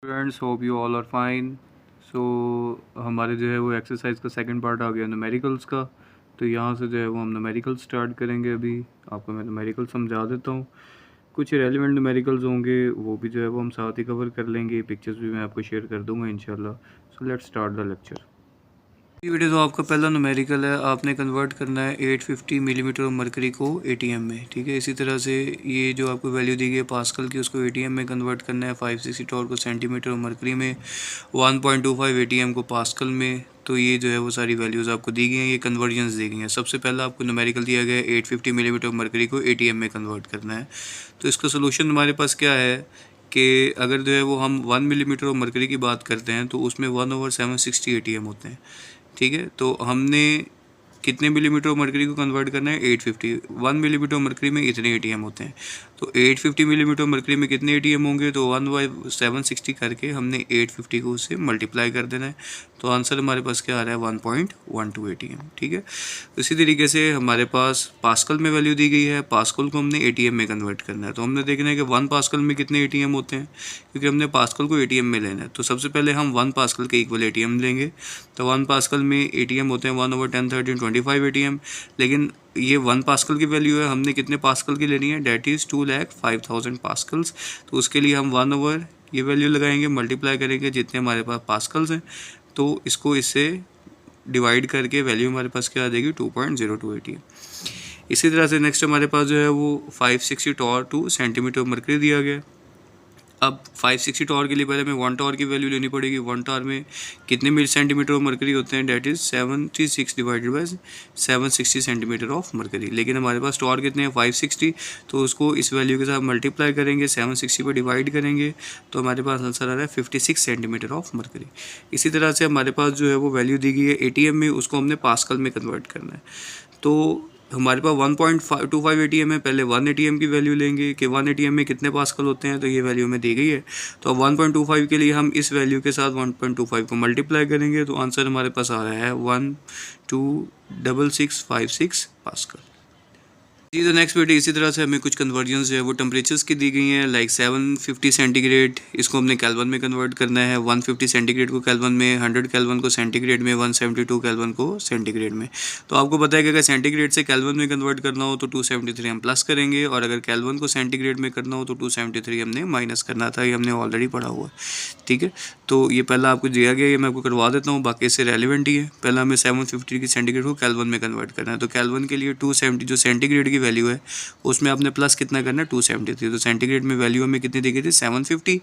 Friends, hope you all are fine. So हमारे जो है वो एक्सरसाइज का सेकंड पार्ट आ गया न्यूमेरिकल्स का। तो यहाँ से जो है वो हम न्यूमेरिकल स्टार्ट करेंगे। अभी आपको मैं न्यूमेरिकल समझा देता हूँ। कुछ रेलिवेंट न्यूमेरिकल्स होंगे, वो भी जो है वो हम साथ ही कवर कर लेंगे। पिक्चर्स भी मैं आपको शेयर कर दूँगा इंशाल्लाह। So let's start the lecture. ये वीडियो तो आपका पहला न्यूमेरिकल है। आपने कन्वर्ट करना है 850 मिलीमीटर ऑफ मरकरी को एटीएम में। ठीक है, इसी तरह से ये जो आपको वैल्यू दी गई है पास्कल की, उसको एटीएम में कन्वर्ट करना है। 560 टॉर को सेंटीमीटर ऑफ मरकरी में, 1.25 एटीएम को पास्कल में। तो ये जो है वो सारी वैल्यूज़ आपको दी गई हैं, ये कन्वर्जन्स दी गई हैं। सबसे पहला आपको न्यूमेरिकल दिया गया है 850 मिलीमीटर ऑफ मरकरी को एटीएम में कन्वर्ट करना है। तो इसका सोल्यूशन हमारे पास क्या है कि अगर जो है वो हम 1 मिलीमीटर ऑफ मरकरी की बात करते हैं तो उसमें 1/760 एटीएम होते हैं। ठीक है, तो हमने कितने मिलीमीटर ऑफ मरकरी को कन्वर्ट करना है? 850। 1 मिलीमीटर ऑफ मरकरी में इतने एटीएम होते हैं। तो 850 मिलीमीटर ऑफ मरकरी में कितने एटीएम होंगे? तो 1/760 करके हमने 850 को उससे मल्टीप्लाई कर देना है। तो आंसर हमारे पास क्या आ रहा है? 1.12 एटीएम। ठीक है, इसी तरीके से हमारे पास पास्कल में वैल्यू दी गई है। पास्कल को हमने एटीएम में कन्वर्ट करना है। तो हमने देखना है कि 1 पास्कल में कितने एटीएम होते हैं, क्योंकि हमने पास्कल को एटीएम में लेना है। तो सबसे पहले हम 1 पास्कल के इक्वल एटीएम लेंगे। तो 1 पास्कल में एटीएम होते हैं 1/1013 25 एटीएम। लेकिन ये 1 पास्कल की वैल्यू है, हमने कितने पास्कल की लेनी है? That is 2,05,000 pascals. तो उसके लिए हम 1 ओवर ये वैल्यू लगाएंगे, मल्टीप्लाई करेंगे जितने हमारे पास पास्कल्स हैं। तो इसको इससे डिवाइड करके वैल्यू हमारे पास क्या आ जाएगी? 2.02 एटीएम। इसी तरह से नेक्स्ट हमारे पास जो है वो 560 torr to centimetre of mercury दिया गया। अब 560 टॉर के लिए पहले हमें 1 टॉर की वैल्यू लेनी पड़ेगी। 1 टॉर में कितने मिली सेंटीमीटर ऑफ मरकरी होते हैं? That is 76 divided by 760 centimetre of mercury. लेकिन हमारे पास टॉर कितने हैं? 560। तो उसको इस वैल्यू के साथ मल्टीप्लाई करेंगे, 760 पर डिवाइड करेंगे, तो हमारे पास आंसर आ रहा है 56 सेंटीमीटर ऑफ मरकरी। इसी तरह से हमारे पास जो है वो वैल्यू दी गई है एटीएम में, उसको हमने पास्कल में कन्वर्ट करना है। तो हमारे पास 1.25 एटीएम है। पहले 1 एटीएम की वैल्यू लेंगे कि 1 एटीएम में कितने पास्कल होते हैं। तो ये वैल्यू हमें दी गई है। तो अब 1.25 के लिए हम इस वैल्यू के साथ 1.25 को मल्टीप्लाई करेंगे, तो आंसर हमारे पास आ रहा है 1266656 पास्कल। जी, तो नेक्स्ट वीडियो इसी तरह से हमें कुछ कन्वर्जन्स जो है वो टेम्परेचर्स की दी गई हैं। लाइक 750 सेंटीग्रेड, इसको हमने केल्विन में कन्वर्ट करना है। 150 सेंटीग्रेड को केल्विन में, 100 केल्विन को सेंटीग्रेड में, 172 केल्विन को सेंटीग्रेड में। तो आपको पता है कि अगर सेंटीग्रेड से केल्विन में कन्वर्ट करना हो तो 273 हम प्लस करेंगे, और अगर केल्विन को सेंटीग्रेड में करना हो तो 273 हमने माइनस करना था। ये हमने ऑलरेडी पढ़ा हुआ है। ठीक है, तो ये पहला आपको दिया गया, ये मैं आपको करवा देता हूँ, बाकी इससे रेलिवेंट ही है। पहला हमें 750 की सेंटीग्रेड को केल्विन में कन्वर्ट करना है। तो केल्विन के लिए 270 जो सेंटीग्रेड की वैल्यू है उसमें आपने प्लस कितना करना है? 273। तो सेंटीग्रेड में वैल्यू हमें कितनी दी गई थी? 750,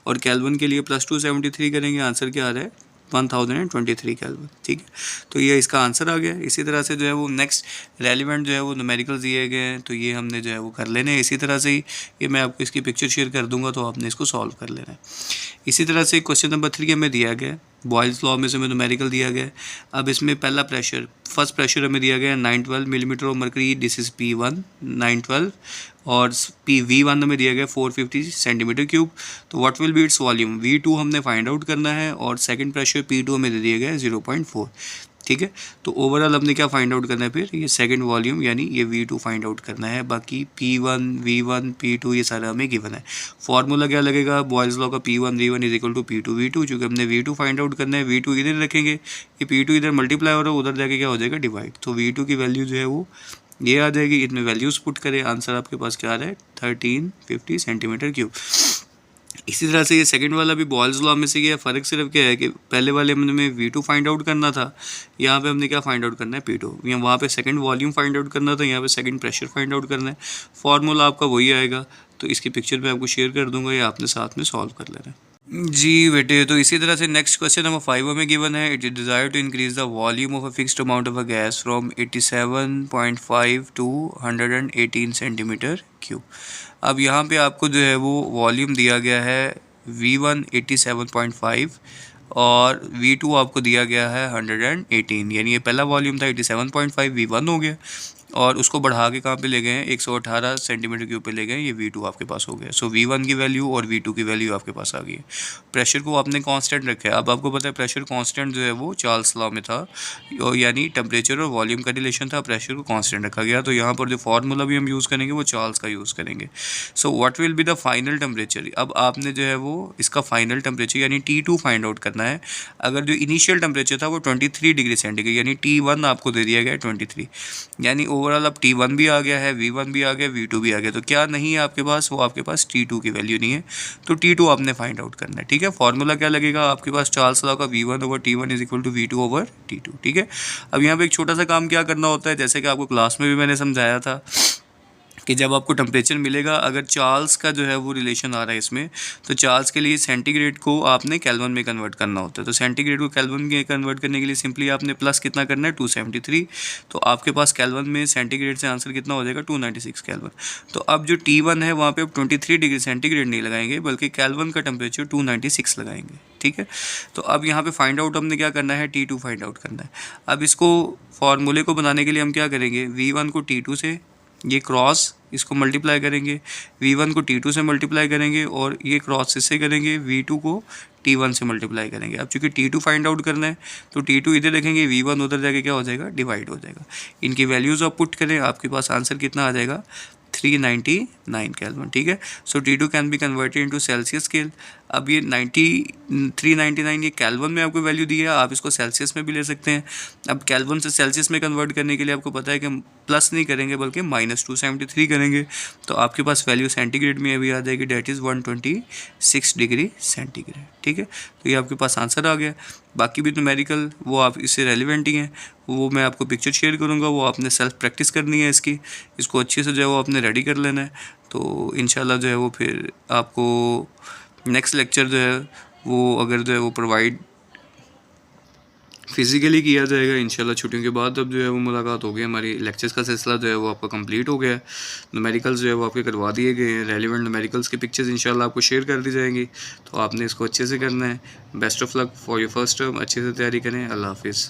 और केल्विन के लिए प्लस 273 करेंगे। आंसर क्या आ रहा है? 1023 केल्विन। ठीक है, तो ये इसका आंसर आ गया। इसी तरह से जो है वो नेक्स्ट रेलिवेंट जो है वो न्यूमेरिकल दिए गए हैं, तो ये हमने जो है वो कर लेने हैं। इसी तरह से ही ये मैं आपको इसकी पिक्चर शेयर कर दूंगा, तो आपने इसको सॉल्व कर लेना है। इसी तरह से क्वेश्चन नंबर 3 हमें दिया गया है, बॉयल्स लॉ में से हमें न्यूमेरिकल दिया गया है। अब इसमें पहला प्रेशर, फर्स्ट प्रेशर हमें दिया गया है 912 millimetre of mercury. This is P1 912, और V1 हमें दिया गया 450 सेंटीमीटर क्यूब। तो what will be its volume? V2 हमने फाइंड आउट करना है, और सेकंड प्रेशर P2 हमें दे दिया गया है 0.4। ठीक है, तो ओवरऑल हमने क्या फाइंड आउट करना है? फिर ये सेकंड वॉल्यूम यानी ये V2 फाइंड आउट करना है। बाकी P1 V1 P2 ये सारा हमें गिवन है। फॉर्मूला क्या लगेगा बॉयल्स लॉ का? P1 V1 is equal to P2 V2। चूँकि हमने V2 फाइंड आउट करना है, V2 इधर रखेंगे, ये P2 इधर मल्टीप्लाई हो रहा है, उधर जाके क्या हो जाएगा? डिवाइड। तो V2 की वैल्यू जो है वो ये आ जाएगी। इसमें वैल्यूज़ पुट करें, आंसर आपके पास क्या आ रहा है? 1350 सेंटीमीटर क्यूब। इसी तरह से ये सेकंड वाला भी बॉयल्स लॉ में से ये फ़र्क सिर्फ क्या है कि पहले वाले में V2 फाइंड आउट करना था, यहाँ पे हमने क्या फाइंड आउट करना है? P2। यहाँ वहाँ पे सेकंड वॉल्यूम फाइंड आउट करना था, यहाँ पे सेकंड प्रेशर फाइंड आउट करना है। फार्मूला आपका वही आएगा। तो इसकी पिक्चर मैं आपको शेयर कर दूंगा, ये आपने साथ में सॉल्व कर लेना है। जी बेटे, तो इसी तरह से नेक्स्ट क्वेश्चन नंबर 5 में गिवन है। It is desire to increase the volume of a fixed amount of a gas from 87.5 to 118 centimetre cube. अब यहाँ पे आपको जो है वो वॉल्यूम दिया गया है V1 87.5, और V2 आपको दिया गया है 118। यानी ये पहला वॉल्यूम था 87.5, V1 हो गया। और उसको बढ़ा के कहाँ पे ले गए हैं, 118 सेंटीमीटर के ऊपर ले गए, ये V2 आपके पास हो गया। सो V1 की वैल्यू और V2 की वैल्यू आपके पास आ गई है। प्रेशर को आपने कांस्टेंट रखा है। अब आपको पता है प्रेशर कांस्टेंट जो है वो चार्ल्स लॉ में था, यानी टेम्परेचर और वॉल्यूम का रिलेशन था, प्रेशर को कांस्टेंट रखा गया। तो यहाँ पर जो फार्मूला भी हम यूज़ करेंगे वो चार्ल्स का यूज़ करेंगे। So what will be the final temperature, अब आपने जो है वो इसका फाइनल टेम्परेचर यानी T2 फाइंड आउट करना है। अगर जो इनिशियल टेम्परेचर था वो 23 डिग्री सेंटीग्रेड यानी T1 आपको दे दिया गया है 23, यानी ओवरऑल अब T1 भी आ गया है, V1 भी आ गया, V2 भी आ गया। तो क्या नहीं है आपके पास, वो आपके पास T2 की वैल्यू नहीं है, तो T2 आपने फाइंड आउट करना है। ठीक है, फॉर्मूला क्या लगेगा आपके पास, चार्ल्स लॉ का V1/T1 is equal to V2/T2। ठीक है, अब यहाँ पे एक छोटा सा काम क्या करना होता है, जैसे कि आपको क्लास में भी मैंने समझाया था कि जब आपको टेम्परेचर मिलेगा, अगर चार्ल्स का जो है वो रिलेशन आ रहा है इसमें, तो चार्ल्स के लिए सेंटीग्रेड को आपने केल्विन में कन्वर्ट करना होता है। तो सेंटीग्रेड को केल्विन में कन्वर्ट करने के लिए सिंपली आपने प्लस कितना करना है, 273। तो आपके पास केल्विन में सेंटीग्रेड से आंसर कितना हो जाएगा, 296 केल्विन। तो अब जो T1 है वहाँ पे अब 23 डिग्री सेंटीग्रेड नहीं लगाएंगे, बल्कि केल्विन का टेम्परेचर 296 लगाएंगे। ठीक है, तो अब यहाँ पे फाइंड आउट हमने क्या करना है, T2 फाइंड आउट करना है। अब इसको फॉर्मूले को बनाने के लिए हम क्या करेंगे, V1 को T2 से ये क्रॉस इसको मल्टीप्लाई करेंगे, V1 को T2 से मल्टीप्लाई करेंगे, और ये क्रॉस इससे करेंगे, V2 को T1 से मल्टीप्लाई करेंगे। अब चूंकि T2 फाइंड आउट करना है तो T2 इधर रखेंगे, V1 उधर जाके क्या हो जाएगा, डिवाइड हो जाएगा। इनकी वैल्यूज़ आप पुट करें, आपके पास आंसर कितना आ जाएगा, 399 केल्विन। ठीक है, सो T2 can be converted into Celsius scale. अब ये 399 ये केल्विन में आपको वैल्यू दी है, आप इसको सेल्सियस में भी ले सकते हैं। अब केल्विन से सेल्सियस में कन्वर्ट करने के लिए आपको पता है कि प्लस नहीं करेंगे बल्कि -273 करेंगे, तो आपके पास वैल्यू सेंटीग्रेड में अभी आ जाएगी, डेट इज़ 126 डिग्री सेंटीग्रेड। ठीक है, तो ये आपके पास आंसर आ गया। बाकी भी न्यूमेरिकल वो आप इससे रेलिवेंट ही हैं, वो मैं आपको पिक्चर शेयर करूँगा, वो आपने सेल्फ प्रैक्टिस करनी है इसको अच्छे से जो है वो आपने रेडी कर लेना है। तो इंशाल्लाह जो है वो फिर आपको नेक्स्ट लेक्चर जो है वो अगर जो है वो प्रोवाइड फिज़िकली किया जाएगा इंशाल्लाह छुट्टियों के बाद। अब जो है वो मुलाकात हो गई, हमारी लेक्चर्स का सिलसिला जो है वो आपका कंप्लीट हो गया है। न्यूमेरिकल्स जो है वो आपके करवा दिए गए हैं, रेलिवेंट न्यूमेरिकल्स की पिक्चर्स इंशाल्लाह आपको शेयर कर दी जाएंगी, तो आपने इसको अच्छे से करना है। Best of luck for your first term, अच्छे से तैयारी करें। अल्लाह हाफिज़।